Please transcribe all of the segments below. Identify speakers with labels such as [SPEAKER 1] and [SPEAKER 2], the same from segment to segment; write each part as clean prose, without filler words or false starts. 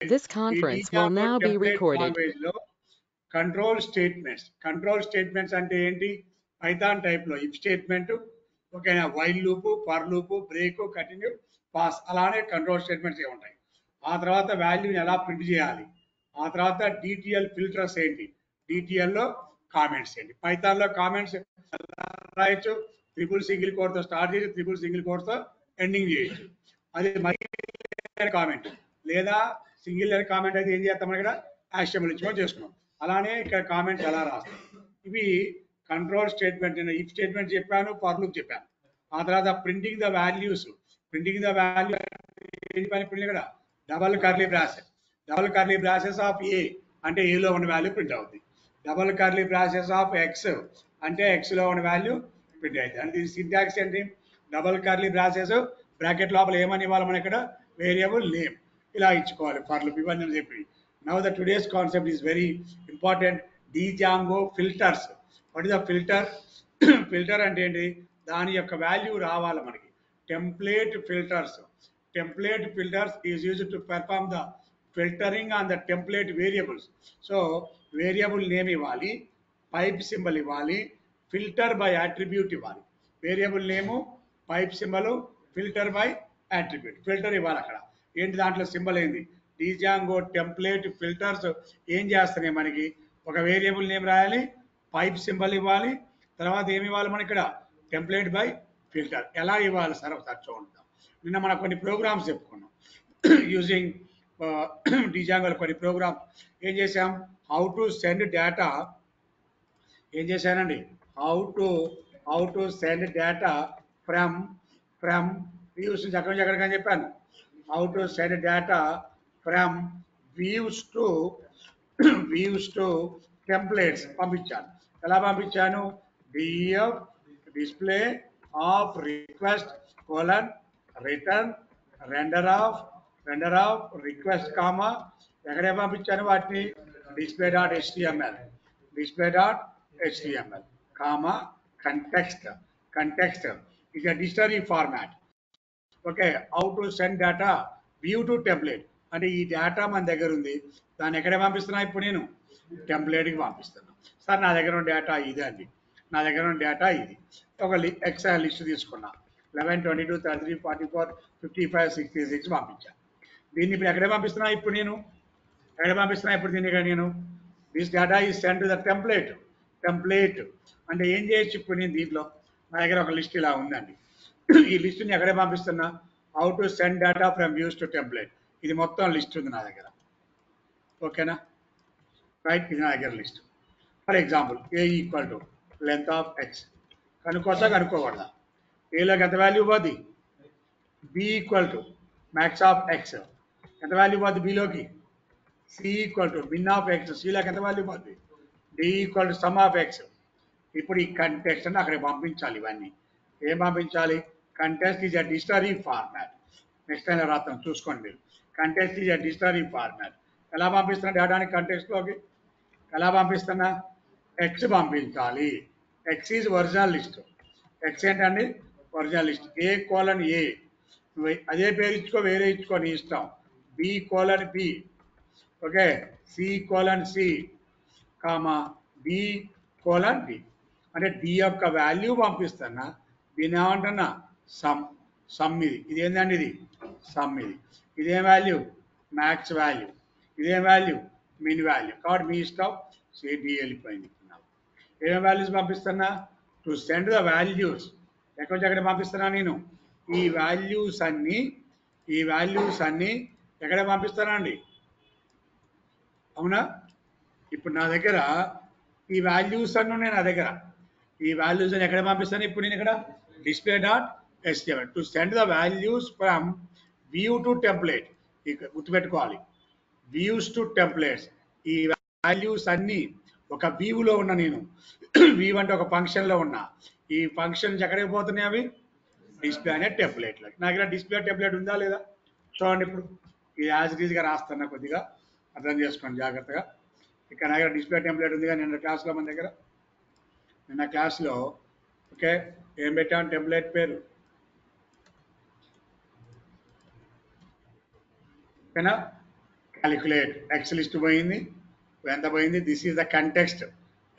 [SPEAKER 1] This
[SPEAKER 2] ఈ
[SPEAKER 1] conference will
[SPEAKER 2] Django
[SPEAKER 1] now be
[SPEAKER 2] template
[SPEAKER 1] recorded.
[SPEAKER 2] Language లో control statements అంటే ఏంటి? పైథాన్ టైప్ లో ఇఫ్ స్టేట్మెంట్, ఓకేనా, while loop, for loop, break, continue, pass, అలానే control statements ఉంటాయి. ఆ తర్వాత వాల్యూని ఎలా ప్రింట్ చేయాలి, ఆ తర్వాత డిటిఎల్ ఫిల్టర్స్ ఏంటి, డిటిఎల్ లో కామెంట్స్ ఏంటి. పైథాన్ లో కామెంట్స్ రాయొచ్చు, ట్రిపుల్ సింగిల్ కోడ్ తో స్టార్ట్ చేసి ట్రిపుల్ సింగిల్ కోడ్ తో ఎండింగ్ చేయొచ్చు. అది మల్టీ కామెంట్ లేదా సింగిల్ లైన్ కామెంట్ అయితే ఏం చేస్తాం ఇక్కడ యాక్షన్ ఇచ్చుకొని చేసుకున్నాం. అలానే ఇక్కడ కామెంట్స్ ఎలా రాస్తాం. ఇవి కంట్రోల్ స్టేట్మెంట్. ఇఫ్ స్టేట్మెంట్ చెప్పాను, ఫర్ లూప్ చెప్పాను. ఆ తర్వాత printing the values. Printing the value ఇక్కడ double curly braces of A అంటే ఏలో ఉన్న వాల్యూ ప్రింట్ అవుతుంది. Double curly braces of X అంటే ఎక్స్ లో ఉన్న వాల్యూ ప్రింట్ అవుతుంది. అంటే ఇది సింటాక్స్ ఏంటి? డబల్ కర్లీ బ్రాసెస్ బ్రాకెట్ లోపల ఏమని ఇవ్వాలి మనం ఇక్కడ? వేరియబుల్ నేమ్ ఇలా ఇచ్చుకోవాలి. ఫర్ లూప్ ఇవన్నీ చెప్పి. Now the today's concept is very important. Django filters. What is the filter? Filter అంటే ఏంటి? దాని యొక్క వాల్యూ రావాలి మనకి. Template filters. Template filters is used to perform the filtering on the template variables. So variable name ఇవ్వాలి, pipe symbol ఇవ్వాలి, filter by attribute ఇవ్వాలి. Variable name, pipe symbol, filter by attribute. Filter ఇవ్వాలి అక్కడ. ఏంటి దాంట్లో symbol ఏంది? Django template filters ఏం చేస్తున్నాయి మనకి? ఒక వేరియబుల్ నేమ్ రాయాలి, పైప్ సింబల్ ఇవ్వాలి, తర్వాత ఏమి ఇవ్వాలి మన ఇక్కడ? Template by filter. ఎలా ఇవ్వాలి సార్ ఒకసారి చూద్దాం. నిన్న మనం కొన్ని ప్రోగ్రామ్స్ చెప్పుకున్నాం. యూజింగ్ Django కొన్ని ప్రోగ్రామ్స్ ఏం చేసాం? How to send data. ఏం చేశానండి? How to send data from views నుంచి అక్కడి నుంచి ఎక్కడికని చెప్పాను. How to send data from views to templates పంపించాను. ఎలా పంపించాను? DF display of request colon return render of request comma ఎక్కడే పంపించాను వాటిని? display.html కామా కంటెక్స్ట్ ఇక dictionary format. Okay, how to send data view to template అంటే ఈ data మన దగ్గర ఉంది, దాన్ని ఎక్కడే పంపిస్తున్నా? ఇప్పుడు నేను టెంప్లెట్కి పంపిస్తున్నాను. సార్ నా దగ్గర ఉన్న డేటా ఇది అండి, నా దగ్గర ఉన్న డేటా ఇది. ఒక ఎక్సెల్ లిస్ట్ తీసుకున్నా. 11, 22, 33, 44, 55, 66 పంపించాను. దీన్ని ఇప్పుడు ఎక్కడే పంపిస్తున్నా? ఇప్పుడు నేను దీన్ని ఇక్కడ నేను this data is send to the template అంటే ఏం చేయొచ్చు? ఇప్పుడు నేను దీంట్లో నా దగ్గర ఒక లిస్ట్ ఇలా ఉందండి. ఈ లిస్ట్ని ఎక్కడే పంపిస్తున్నా? How to send data from views to template. ఇది మొత్తం లిస్ట్ ఉంది నా దగ్గర. ఓకేనా? రైట్, ఇది నా దగ్గర list. For example A equal to length of X కనుక్కోసా కనుక్కోకూడదా? ఏలోకి ఎంత వాల్యూ పోద్ది? B equal to max of X ఎంత వాల్యూ పోద్ది బిలోకి? C equal to min of X సిలోకి ఎంత వాల్యూ పోద్ది? D equal to sum of X. ఇప్పుడు ఈ కంటెక్స్ట్ అని అక్కడికి పంపించాలి. ఇవన్నీ ఏం పంపించాలి? Context is a dictionary format. Next time రాస్తాం చూసుకోండి మీరు. Context is a dictionary format. ఎలా పంపిస్తున్నా డేటాని కంటెక్స్ట్లోకి? ఎలా పంపిస్తున్నా? ఎక్స్ పంపించాలి. X is original list. X ఏంటండి? Original list. A colon A, అదే పేరు ఇచ్చుకో, వేరే ఇచ్చుకో నీ ఇష్టం. B colon B, okay, C colon C comma D colon D. అంటే డి యొక్క వాల్యూ పంపిస్తున్నా. దీన్ని ఏమంటున్నా? సమ్ ఇది ఏంటండి? ఇది సమ్. ఇదేం వాల్యూ? Max value. ఇదేం వాల్యూ? Min value. కాబట్టి మీ ఇష్టం. సిడి వెళ్ళిపోయింది. ఏమేమి వాల్యూస్ పంపిస్తున్నా? To send the values. ఎక్కడి నుంచి ఎక్కడ పంపిస్తున్నా నేను? ఈ వాల్యూస్ అన్నీ ఎక్కడ పంపిస్తానా అండి? అవునా? ఇప్పుడు నా దగ్గర ఈ వాల్యూస్ అన్నీ ఉన్నాయి. నా దగ్గర ఈ వాల్యూస్ అని ఎక్కడ పంపిస్తాను? ఇప్పుడు నేను ఇక్కడ display.html to send the values from view to template. ఇక గుర్తుపెట్టుకోవాలి, వ్యూస్ టు టెంప్లేట్స్. ఈ వాల్యూస్ అన్నీ ఒక వ్యూలో ఉన్న నేను వ్యూ అంటే ఒక ఫంక్షన్లో ఉన్నా. ఈ ఫంక్షన్స్ ఎక్కడికి పోతున్నాయి? అవి డిస్ప్లే అనే టెంప్లెట్లో. నా దగ్గర డిస్ప్లే టెంప్లెట్ ఉందా లేదా చూడండి. ఇప్పుడు ఈ యాజ్ ఇట్ ఈజ్గా రాస్తున్నా, కొద్దిగా అర్థం చేసుకోండి జాగ్రత్తగా. ఇక్కడ నా దగ్గర డిస్ప్లే టెంప్లెట్ ఉంది. కానీ నిన్న క్లాస్లో మన దగ్గర ఓకే ఏం పెట్టాను? టెంప్లెట్ పేరు. ఓకేనా? క్యాలిక్యులేట్ ఎక్స్ లిస్ట్ పోయింది, ఎంత పోయింది, this is the context,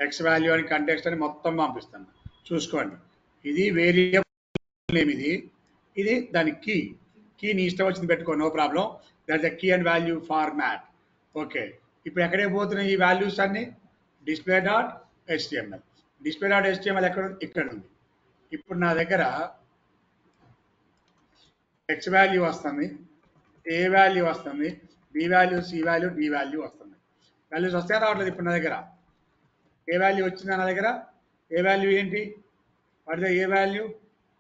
[SPEAKER 2] X value అని కంటెక్స్ట్ అని మొత్తం పంపిస్తాను. చూసుకోండి, ఇది వేరియబుల్ నేమ్, ఇది దాని కీ. నీ ఇష్టం వచ్చింది పెట్టుకో, no problem. That the key and value format. Okay, ఇప్పుడు ఎక్కడే పోతున్నాయి ఈ వాల్యూస్ అన్ని? Display dot HTML. Display dot HTML ఎక్కడ ఉంది? ఇక్కడ ఉంది. ఇప్పుడు నా దగ్గర ఎక్స్ వాల్యూ వస్తుంది, ఏ వాల్యూ వస్తుంది, B value, C value, D value వస్తుంది. వాల్యూస్ వస్తాయా రావట్లేదు? ఇప్పుడు నా దగ్గర ఏ వాల్యూ వచ్చిందా? నా దగ్గర ఏ వాల్యూ ఏంటి? What the A value?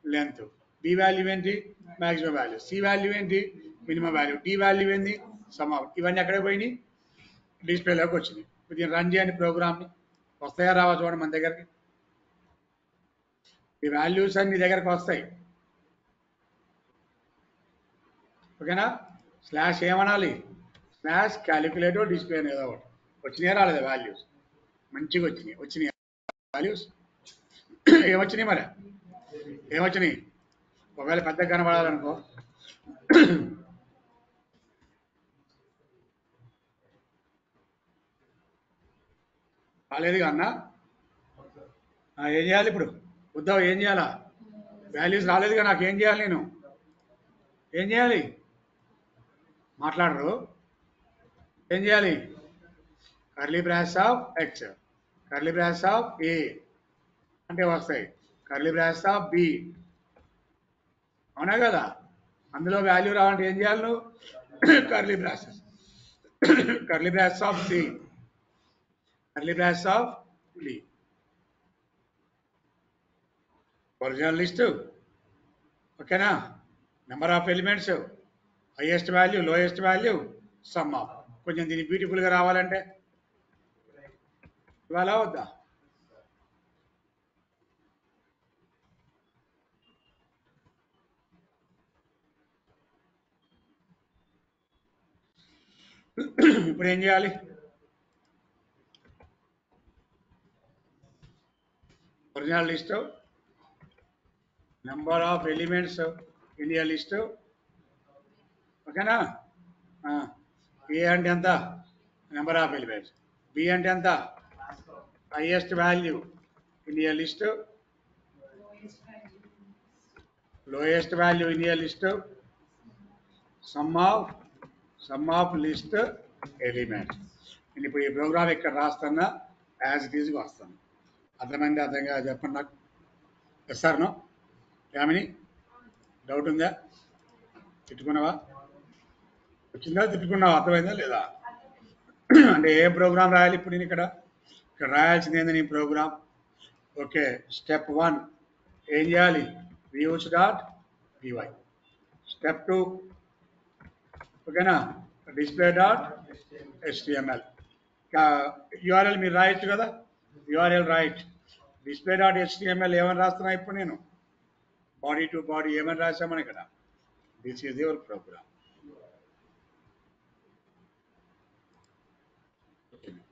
[SPEAKER 2] Length. B value ఏంటి? Maximum value. సి వాల్యూ ఏంటి? Minimum value. డి వాల్యూ ఏంది? Sum out. ఇవన్నీ ఎక్కడే పోయినాయి? డిస్ప్లేలోకి వచ్చింది. దీన్ని రన్ చేయండి ప్రోగ్రామ్ని. వస్తాయా రావా చూడండి మన దగ్గరికి. ఈ వాల్యూస్ అన్ని దగ్గరకు వస్తాయి. ఓకేనా? స్లాష్ ఏమనాలి? స్లాష్ క్యాలిక్యులేటర్ డిస్ప్లే ఏదో ఒకటి. వచ్చినాయా రాలేదా వాల్యూస్? మంచిగా వచ్చినాయి వాల్యూస్. ఏమొచ్చినాయి మరి? ఏమొచ్చినాయి? ఒకవేళ పెద్దగా కనబడాలనుకో, రాలేదుగా అన్న, ఏం చేయాలి ఇప్పుడు? ఉద్దావు ఏం చేయాలా? వాల్యూస్ రాలేదుగా, నాకు ఏం చేయాలి? నేను ఏం చేయాలి? మాట్లాడరు. ఏం చేయాలి? Curly brace of X, curly brace of A అంటే వస్తాయి, కర్లీ బ్రాస్ ఆఫ్ బి. అవునా కదా? అందులో వాల్యూ రావాలంటే ఏం చేయాలి నువ్వు? Curly braces, curly brace of C, curly brace of D. Original list. ఓకేనా? Number of elements, highest value, lowest value, sum of. కొంచెం దీన్ని బ్యూటిఫుల్గా రావాలంటే ఇవాళ వద్దా? ఇప్పుడు ఏం చేయాలి? Original list, number of elements in a list. ఓకేనా? ఏ అంటే ఎంత? Number of elements. బి అంటే ఎంత? Highest value in a list, lowest value in a list, some of list elements. నేను ఇప్పుడు ఈ ప్రోగ్రామ్ ఇక్కడ రాస్తున్నా, యాజ్ ఇట్ ఈజ్గా వస్తాను. అర్థమైంది? అర్థంగా చెప్పండి నాకు. Yes sir no? Yamini doubt ఉందా? తిట్టుకున్నావా? వచ్చిందా? తిట్టుకున్నావా? అర్థమైందా లేదా? అంటే ఏ ప్రోగ్రామ్ రాయాలి ఇప్పుడు? నేను ఇక్కడ రాయాల్సింది ఏంది నీ ప్రోగ్రామ్? ఓకే, స్టెప్ 1 ఏం చేయాలి? Views dot PY. స్టెప్ 2 ఓకేనా, డిస్ప్లే డాట్ హెచ్టిఎంఎల్. యూఆర్ఎల్ మీరు రాయొచ్చు కదా, URL right. Display dot HTML ఏమని రాస్తున్నా ఇప్పుడు నేను? బాడీ టు బాడీ ఏమని రాసామని ఇక్కడ? This is your program.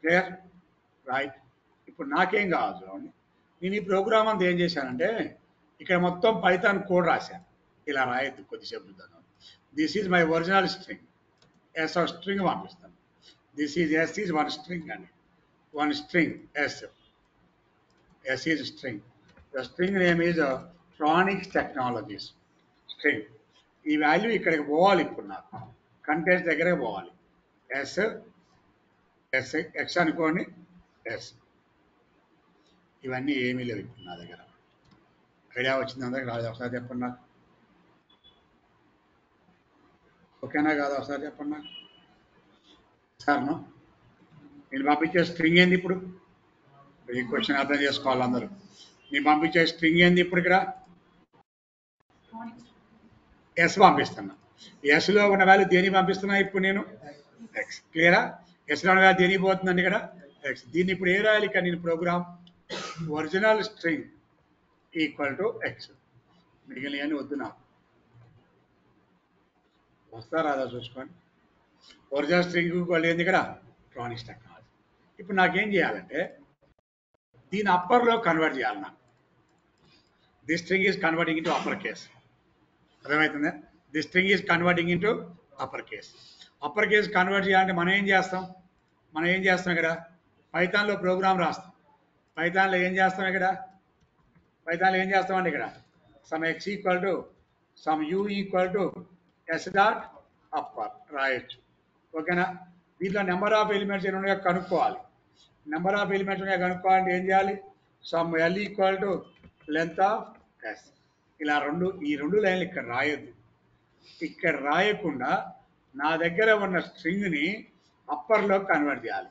[SPEAKER 2] Clear? Right. ఇప్పుడు నాకేం కావాలి చూడండి, నేను ఈ ప్రోగ్రామ్ అంతా ఏం చేశానంటే ఇక్కడ మొత్తం పైథాన్ కోడ్ రాశాను. ఇలా రాయొద్దు, కొద్దిసేపు చూద్దాం. This is my original string. S string పంపిస్తాను. This is S is one string అండి, one string S. S is string. The string name is Tronix Technologies string. ఈ వాల్యూ ఇక్కడికి పోవాలి. ఇప్పుడు నాకు కంటెంట్స్ దగ్గరకు పోవాలి. ఎస్ ఎస్ ఎక్స్ అనుకోండి, ఎస్. ఇవన్నీ ఏమీ లేవు ఇప్పుడు నా దగ్గర. ఐడియా వచ్చింది అందరికి? రాదు ఒకసారి చెప్పండి నాకు. ఓకేనా కాదు? ఒకసారి చెప్పండి నాకు. సార్ను నేను పంపించే స్ట్రింగ్ ఏంది ఇప్పుడు? ఈ క్వశ్చన్ అర్థం చేసుకోవాలి అందరూ. నేను పంపించే స్ట్రింగ్ ఏంది ఇప్పుడు? ఇక్కడ ఎస్ పంపిస్తున్నా. ఎస్లో ఉన్న వాల్యూ దేనికి పంపిస్తున్నా ఇప్పుడు నేను? ఎక్స్. క్లియరా? ఎస్లో ఉన్న వాల్యూ దేనికి పోతుందండి? ఇక్కడ ఎక్స్. దీన్ని ఇప్పుడు ఏ రాయాలి ఇక్కడ నేను program? Original string equal to X. మిగిలిన వద్దు నాకు. వస్తా రాదా చూసుకోండి. ఒరిజినల్ స్ట్రింగ్ ఈక్వల్ ఏంది ఇక్కడ? Tronix Technology. ఇప్పుడు నాకేం చేయాలంటే దీని అప్పర్లో కన్వర్ట్ చేయాలి నాకు. This string is converting into upper case. అర్థమవుతుందా? This string is converting into upper case. Upper case convert చేయాలంటే మనం ఏం చేస్తాం ఇక్కడ పైథాన్లో ప్రోగ్రామ్ రాస్తాం. పైథాన్లో ఏం చేస్తాం అండి ఇక్కడ some X equal to some you equal to S dot upper రాయొచ్చు. ఓకేనా? దీంట్లో నెంబర్ ఆఫ్ ఎలిమెంట్స్ ఎన్ని ఉన్నాయో కనుక్కోవాలి. నెంబర్ ఆఫ్ ఎలిమెంట్స్ ఉన్నాయో కనుక్కోవాలంటే ఏం చేయాలి? Sum L equal to length of S. ఇలా ఈ రెండు లైన్లు ఇక్కడ రాయొద్దు. ఇక్కడ రాయకుండా నా దగ్గర ఉన్న స్ట్రింగ్ని అప్పర్లో కన్వర్ట్ చేయాలి.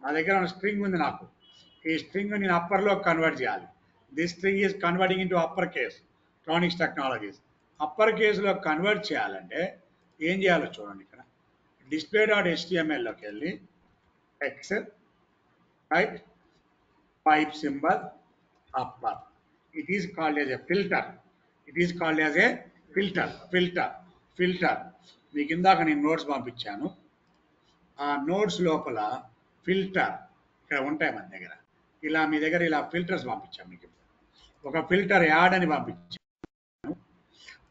[SPEAKER 2] నా దగ్గర ఉన్న స్ట్రింగ్ ఉంది, నాకు ఈ స్ట్రింగ్ నేను అప్పర్లో కన్వర్ట్ చేయాలి. This string is converting into upper case ట్రానిక్స్ technologies. Upper కేసులో కన్వర్ట్ చేయాలంటే ఏం చేయాలో చూడండి. ఇక్కడ డిస్ప్లే డాట్ HTMLలోకి వెళ్ళి X right pipe symbol upper. It is called as a filter. Filter. మీకు ఇందాక నేను నోట్స్ పంపించాను. ఆ నోట్స్ లోపల ఫిల్టర్ ఇక్కడ ఉంటాయి మన దగ్గర. ఇలా మీ దగ్గర ఇలా ఫిల్టర్స్ పంపించాను మీకు. ఒక ఫిల్టర్ యాడ్ అని పంపించాను.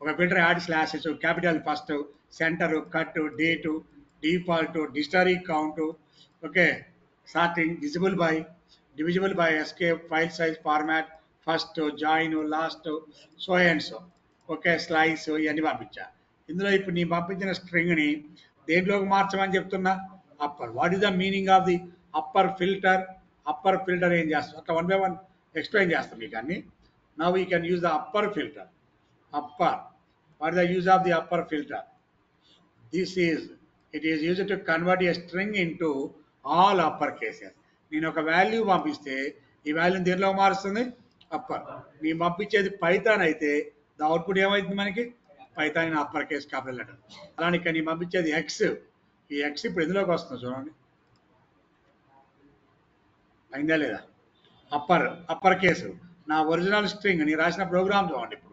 [SPEAKER 2] ఒక filter add slashes, capital first, centre, cut, date, default, dictionary count, okay, sorting, divisible by, escape, file size, format, first, join, last, so and so, okay, slice, ఇవన్నీ పంపించా. ఇందులో ఇప్పుడు నేను పంపించిన స్ట్రింగ్ని దేంట్లోకి మార్చమని చెప్తున్నా? Upper. What is the meaning of the upper filter? Upper filter ఏం చేస్తాం అట్లా 1 by 1 ఎక్స్ప్లెయిన్ చేస్తాం మీకు అన్ని. Now you can use the upper filter. Upper. What is the use of the upper filter? It is used to convert a string into all upper cases. నేను ఒక value పంపిస్తే ఈ వాల్యూని దేనిలో మారుస్తుంది? అప్పర్. నేను పంపించేది పైథాన్ అయితే ద అవుట్పుట్ ఏమైంది మనకి? Python in upper case capital letter. అలానే ఇక్కడ నేను పంపించేది ఎక్స్. ఈ ఎక్స్ ఇప్పుడు ఎందులోకి వస్తుంది చూడండి. అయిందా లేదా? Upper case. నా ఒరిజినల్ స్ట్రింగ్ నేను రాసిన ప్రోగ్రామ్ చూడండి. ఇప్పుడు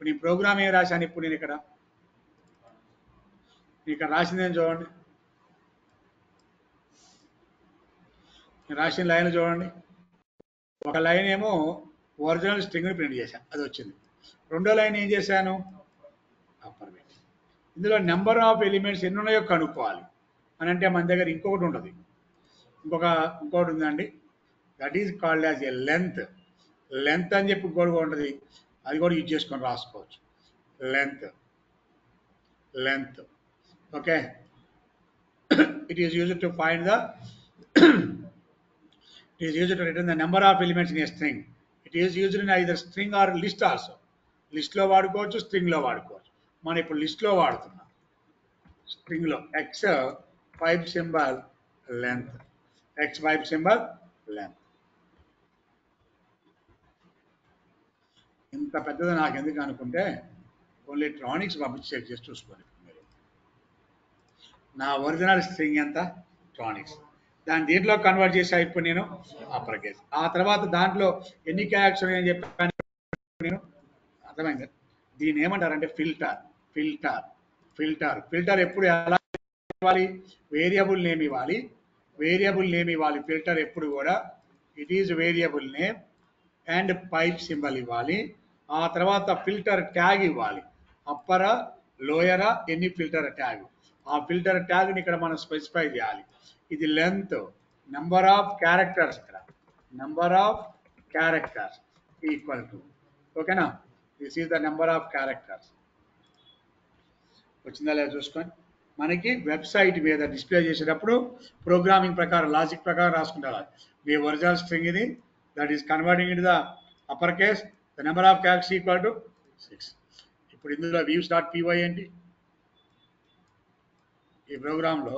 [SPEAKER 2] నీ ప్రోగ్రామ్ ఏం రాశాను? ఇప్పుడు నేను ఇక్కడ రాసిందేం చూడండి. నేను రాసిన లైన్ చూడండి. ఒక లైన్ ఏమో ఒరిజినల్ స్ట్రింగ్ని ప్రింట్ చేశాను, అది వచ్చింది. రెండో లైన్ ఏం చేశాను? అప్పర్ పెట్టి. ఇందులో నెంబర్ ఆఫ్ ఎలిమెంట్స్ ఎన్ని ఉన్నాయో కనుక్కోవాలి అని అంటే మన దగ్గర ఇంకొకటి ఉంటుంది. ఇంకోటి ఉందండి. That is called as a length అని చెప్పి ఇంకోటి ఉంటుంది. అది కూడా యూజ్ చేసుకొని రాసుకోవచ్చు. Length, okay. It is used to find the return the number of elements in a string. It is used in either string or list also. లిస్ట్లో వాడుకోవచ్చు, స్ట్రింగ్లో వాడుకోవచ్చు. మనం ఇప్పుడు లిస్ట్లో వాడుతున్నాం. స్ట్రింగ్లో ఎక్స్ పైప్ సింబల్ లెంత్. ఇంత పెద్దది నాకు ఎందుకు అనుకుంటే ఓన్లీ ట్రానిక్స్ పంపించి చెక్ చేసి చూసుకోండి. మీరు నా ఒరిజినల్ స్ట్రింగ్ ఎంత? ట్రానిక్స్. దాన్ని దీంట్లో కన్వర్ట్ చేసా ఇప్పుడు నేను అప్పర్ కేస్. ఆ తర్వాత దాంట్లో ఎన్ని క్యారెక్టర్స్ ఉన్నాయని చెప్పాను నేను. అర్థమైంది? దీన్ని ఏమంటారంటే ఫిల్టర్ ఎప్పుడు ఎలా ఇవ్వాలి? వేరియబుల్ నేమ్ ఇవ్వాలి. ఫిల్టర్ ఎప్పుడు కూడా it is variable name and pipe symbol ఇవ్వాలి. ఆ తర్వాత ఫిల్టర్ ట్యాగ్ ఇవ్వాలి. అప్పరా, లోయరా, ఎన్ని ఫిల్టర్ ట్యాగ్. ఆ ఫిల్టర్ ట్యాగ్ని ఇక్కడ మనం స్పెసిఫై చేయాలి. ఇది లెంత్, నెంబర్ ఆఫ్ క్యారెక్టర్స్. ఇక్కడ number of characters equal to, ఓకేనా? This is the number of characters. వచ్చిందా లేదా చూసుకొని మనకి వెబ్సైట్ మీద డిస్ప్లే చేసేటప్పుడు ప్రోగ్రామింగ్ ప్రకారం, లాజిక్ ప్రకారం రాసుకుంటారు. మీ ఒరిజినల్ స్ట్రింగ్ ఇది. That is converting in the upper case. The number of characters equal to 6. ఇప్పుడు ఇందులో views.py ఏంటి? ఈ ప్రోగ్రాంలో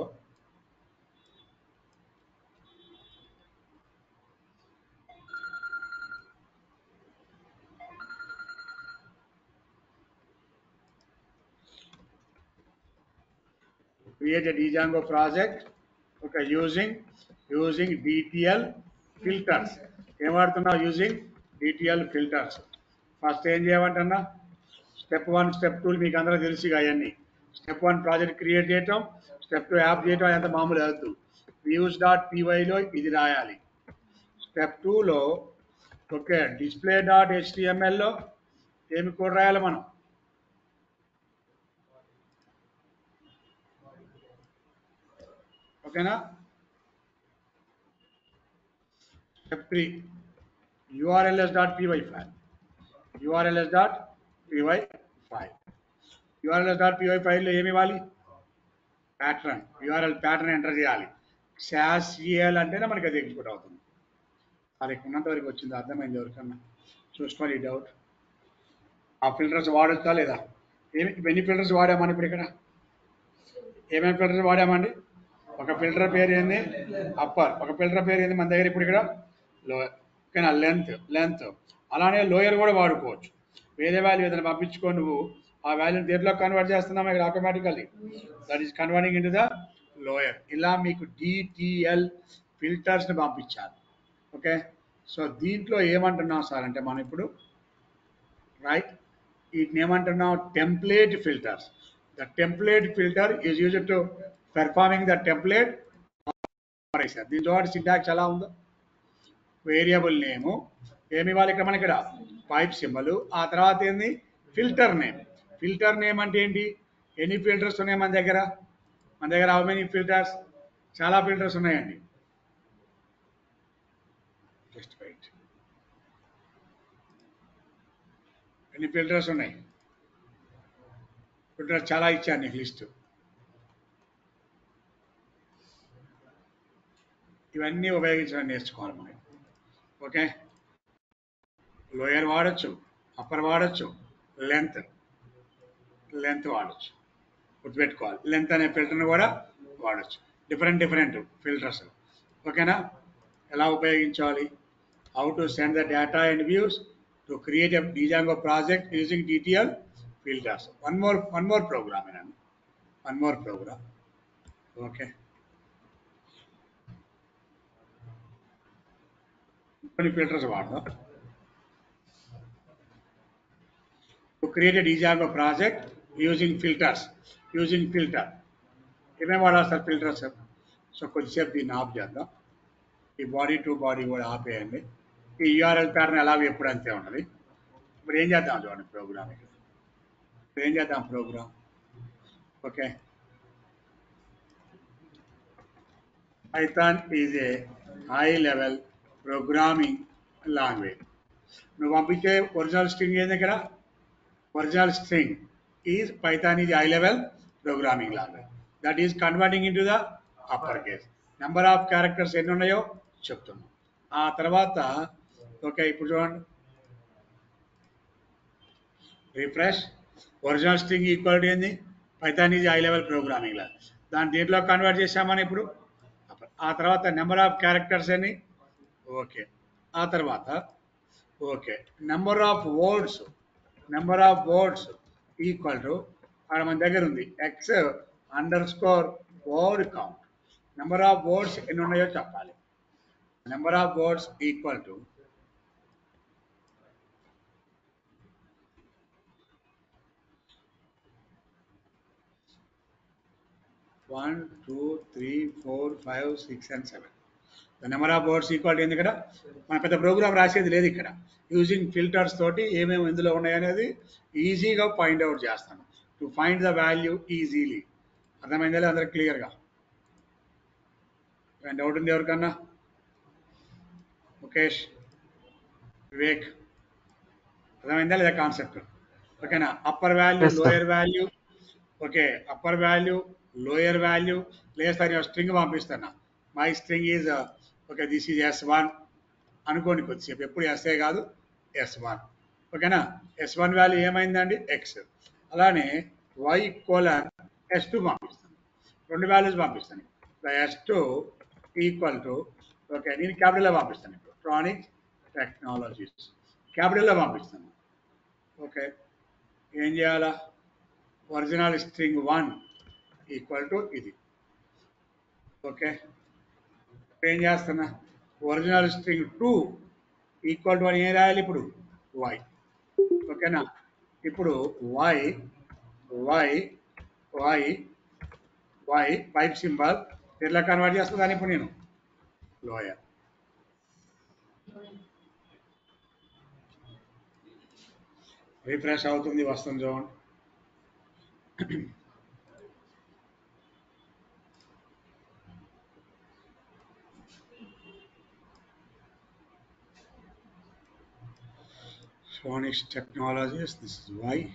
[SPEAKER 2] create a Django project, okay, using DTL filters. ఏం వాడుతున్నావు? Using DTL filters. ఫస్ట్ ఏం చేయమంటున్నా? స్టెప్ 1, స్టెప్ 2 మీకు అందరూ తెలుసు అవన్నీ. స్టెప్ 1 ప్రాజెక్ట్ క్రియేట్ చేయటం, స్టెప్ 2 యాప్ చేయటం. అంత మామూలు అవుతుంది. views.pyలో ఇది రాయాలి. స్టెప్ 2లో ఓకే display.htmlలో ఏమి కోడ్ రాయాలి? మనం ఓకేనా. Step 3 urls.py file. urls.py file. urls.py ఫైల్లో ఏమి ఇవ్వాలి? ప్యాటర్న్. యూఆర్ఎల్ ప్యాటర్న్ ఎంటర్ చేయాలి. శాస్ఈఎల్ అంటేనే మనకి అది ఎగ్జిక్యూట్ అవుతుంది. అది ఉన్నంత వరకు వచ్చింది, అర్థమైంది ఎవరికన్నా? చూసుకోవాలి ఈ డౌట్. ఆ ఫిల్టర్స్ వాడొచ్చా లేదా? ఎన్ని ఫిల్టర్స్ వాడామని ఇప్పుడు ఇక్కడ ఏమేమి ఫిల్టర్స్ వాడామండి? ఒక ఫిల్టర్ పేరు ఏంది? అప్పర్. ఒక ఫిల్టర్ పేరు ఏంది మన దగ్గర ఇప్పుడు ఇక్కడ? లోయర్. ఓకేనా. లెంత్. అలానే లోయర్ కూడా వాడుకోవచ్చు. వేరే వాల్యూ ఏదైనా పంపించుకో, నువ్వు ఆ వాల్యూని దేంట్లో కన్వర్ట్ చేస్తున్నావు ఇక్కడ automatically. That is converting in to the lower. ఇలా మీకు డిటిఎల్ ఫిల్టర్స్ని పంపించాలి. ఓకే. సో దీంట్లో ఏమంటున్నాం సార్ అంటే మనం ఇప్పుడు రైట్ వీటిని ఏమంటున్నాం? Template filters. The template filter is used to performing the template. దీని చూడండి సింటాక్స్ ఎలా ఉందో. వేరియబుల్ నేము ఏమి ఇవ్వాలి ఇక్కడ మనకి? ఇక్కడ పైప్ సింబల్. ఆ తర్వాత ఏంది? Filter name. ఫిల్టర్ నేమ్ అంటే ఏంటి? ఎన్ని ఫిల్టర్స్ ఉన్నాయి మన దగ్గర? మన దగ్గర హౌ మెనీ ఫిల్టర్స్? చాలా ఫిల్టర్స్ ఉన్నాయండి. Just wait. ఎన్ని ఫిల్టర్స్ ఉన్నాయి? ఫిల్టర్స్ చాలా ఇచ్చాను నీకు లిస్టు. ఇవన్నీ ఉపయోగించడం నేర్చుకోవాలి మనం. ఓకే. లోయర్ వాడచ్చు, అప్పర్ వాడచ్చు, లెంత్ వాడచ్చు. గుర్తుపెట్టుకోవాలి. లెంత్ అనే ఫిల్టర్ని కూడా వాడచ్చు. Different filters. ఓకేనా. ఎలా ఉపయోగించాలి? How to send the data and views to create a Django project using DTL filters. One more program ఏనండి. One more program. ఓకే. కొన్ని ఫిల్టర్స్ వాడదాం. To create a Django project using filters. Filter ఏమేమి వాడాలి sir? Filters. So కొద్దిసేపు దీన్ని of చేద్దాం. ఈ body to body కూడా ఆపేయండి. ఈ యూఆర్ఎల్ ప్యాటర్న్ ఎలాగో ఎప్పుడు అంతే ఉన్నది. ఇప్పుడు ఏం చేద్దాం చూడండి ప్రోగ్రామ్. ఇప్పుడు ఏం చేద్దాం program. Okay. Python is a high level programming language. నువ్వు పంపించే ఒరిజినల్ స్ట్రింగ్ ఏంది ఇక్కడ? Original string is Python is high level programming language. That is converting in to the upper case. Number of characters ఎన్ని ఉన్నాయో చెప్తున్నాం. ఆ తర్వాత okay ఇప్పుడు చూడండి. Refresh. Original string equal to ఏంది? Python is high level programming language. దాన్ని దేంట్లో కన్వర్ట్ చేసామని ఇప్పుడు. ఆ తర్వాత నెంబర్ ఆఫ్ క్యారెక్టర్స్ అని. ఓకే. ఆ తర్వాత okay number of words equal to అక్కడ మన దగ్గర ఉంది x_వర్డ్ కౌంట్. నెంబర్ ఆఫ్ వర్డ్స్ ఎన్ని ఉన్నాయో చెప్పాలి. Number of words equal to 1 2 3 4 5 6 and 7. The number of words equal ఏంది? ఇక్కడ మన పెద్ద ప్రోగ్రామ్ రాసేది లేదు. ఇక్కడ యూజింగ్ ఫిల్టర్స్ తోటి ఏమేమి ఇందులో ఉన్నాయనేది ఈజీగా ఫైండ్ అవుట్ చేస్తాను. To find the value easily. అర్థమైందా లేదు అందరికి క్లియర్గా? డౌట్ ఉంది ఎవరికన్నా? ముఖేష్, వివేక్, అర్థమైందా లేదా కాన్సెప్ట్? ఓకేనా. Upper value, lower value. Okay. Upper value, lower value. లేదా నేను స్ట్రింగ్ పంపిస్తాను. My string is okay this is S1 అనుకోండి కొద్దిసేపు. ఎప్పుడు ఎస్ఏ కాదు S1. ఓకేనా. S1 వాల్యూ ఏమైందండి? X. అలానే Y:S2 పంపిస్తాను. 2 వాల్యూస్ పంపిస్తాను. S2 ఈక్వల్ టు ఓకే నేను క్యాపిటల్లో పంపిస్తాను. ఇప్పుడు ఎలక్ట్రానిక్ టెక్నాలజీస్ క్యాపిటల్లో పంపిస్తాను. ఓకే. ఏం చేయాలా? ఒరిజినల్ స్ట్రింగ్ 1 ఈక్వల్ టు ఇది. ఓకే. ఏం చేస్తున్నా? ఒరిజినల్ స్ట్రింగ్ 2 ఈక్వల్ టు అని ఏం రాయాలి ఇప్పుడు? Y. ఓకేనా. ఇప్పుడు y పైప్ సింబల్ ఎట్లా కన్వర్ట్ చేస్తుందని ఇప్పుడు నేను లోయర్. రిఫ్రెష్ అవుతుంది, వస్తుంది చూడండి. Phonics Technologies, this is why.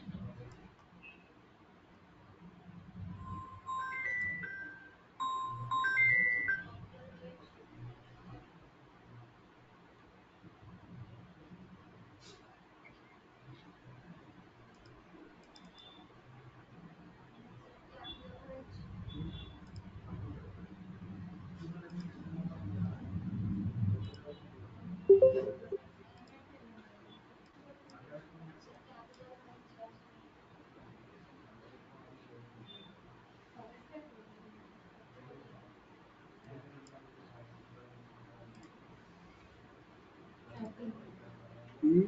[SPEAKER 2] Hmm?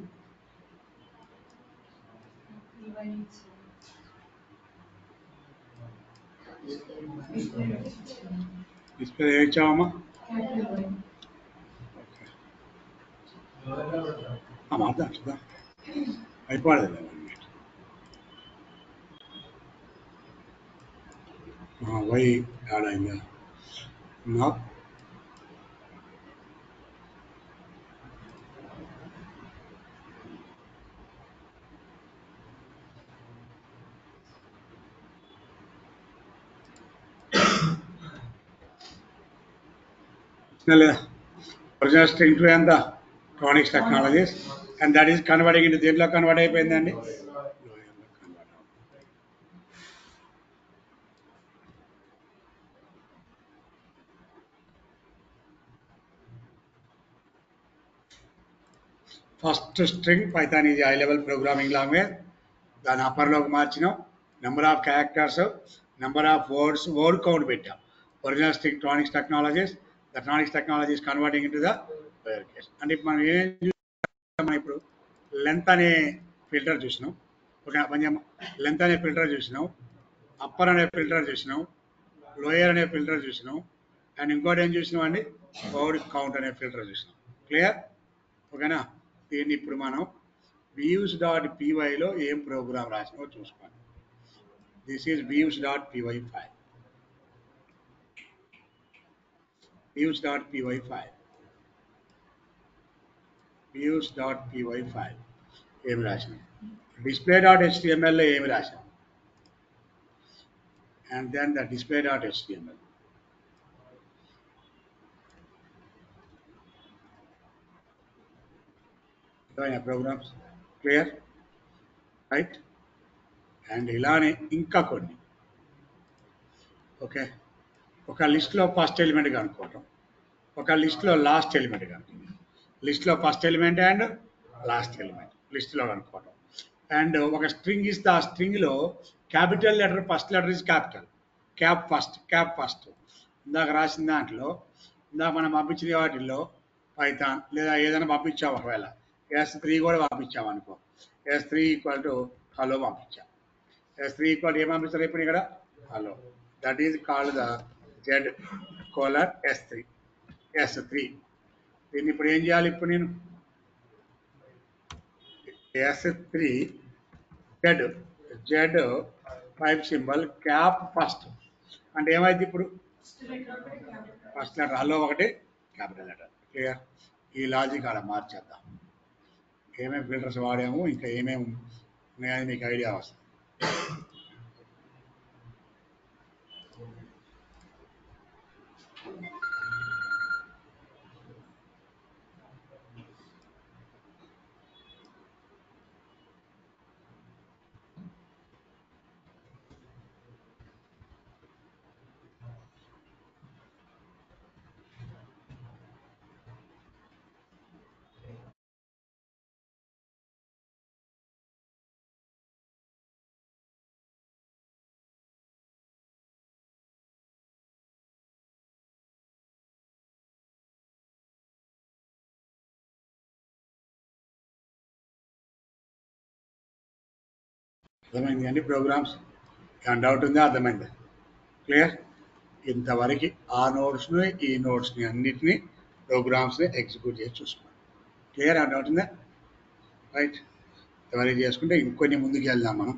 [SPEAKER 2] Display ఇచ్చామా మాట్లాడ చూద్దాం అయిపోలేదు వై యాడ్ అయిందా నా లేదా ఒరిజినల్ స్ట్రింగ్ టు ఎంత Phonics Technologies and that is converting into దేంట్లో కన్వర్ట్ అయిపోయిందండి first string Python is high level programming language దాని అప్పర్లోకి మార్చినాం number of characters number of words word count పెట్టాం original string Phonics Technologies the Phonics Technologies converting into the lower case అంటే ఇప్పుడు మనం ఏం చూసాం ఇప్పుడు లెంత్ అనే ఫిల్టర్ చూసినాం ఓకే పనిచేయమ్మా లెంత్ అనే ఫిల్టర్ చూసినాం అప్పర్ అనే ఫిల్టర్ చూసినాం లోయర్ అనే ఫిల్టర్ చూసినాం అండ్ ఇంకోటి ఏం చూసినాం అండి వర్డ్ కౌంట్ అనే ఫిల్టర్ చూసినాం క్లియర్ ఓకేనా దీన్ని ఇప్పుడు మనం views.pyలో ఏం ప్రోగ్రామ్ రాసినామో చూసుకోండి this is views.py file views.py file views.py file ఏమి రాసినాం display.html లో ఏమి రాసాం and then the display.html programs clear right and ఇలానే ఇంకా కొన్ని ఓకే ఒక లిస్ట్లో ఫస్ట్ ఎలిమెంట్ కనుక్కోవటం ఒక లిస్ట్లో లాస్ట్ ఎలిమెంట్ కనుక్కోవడం లిస్ట్లో first element and last element లిస్ట్లో కనుక్కోవడం అండ్ ఒక స్ట్రింగ్ ఇస్తే ఆ స్ట్రింగ్లో capital letter first letter is capital cap first ఇందాక రాసిన దాంట్లో ఇందాక మనం పంపించిన వాటిల్లో పైథాన్ లేదా ఏదైనా పంపించాం ఒకవేళ S3 కూడా పంపించాం అనుకో S3 ఈక్వల్ టు హలో పంపించాం S3 ఈక్వల్ ఏం పంపిస్తారు ఇప్పుడు ఇక్కడ hello that is called the Z colour S3 దీన్ని ఇప్పుడు ఏం చేయాలి ఇప్పుడు నేను S3 Z type symbol cap first అంటే ఏమైంది ఇప్పుడు ఫస్ట్ లెటర్ హలో ఒకటి క్యాపిటల్ లెటర్ క్లియర్ ఈ లాజిక్ అలా మార్చేద్దాం ఏమేమి ఫిల్టర్స్ వాడాము ఇంకా ఏమేమి ఉన్నాయని మీకు ఐడియా వస్తుంది అర్థమైంది అండి ప్రోగ్రామ్స్ ఏమైనా డౌట్ ఉందా అర్థమైందా క్లియర్ ఇంతవరకు ఆ నోట్స్ని ఈ నోట్స్ని అన్నిటినీ ప్రోగ్రామ్స్ని ఎగ్జిక్యూట్ చేసి చూసుకోండి క్లియర్ ఆ డౌట్ ఉందా రైట్ ఇంతవరకు చేసుకుంటే ఇంకొన్ని ముందుకు వెళ్దాం మనం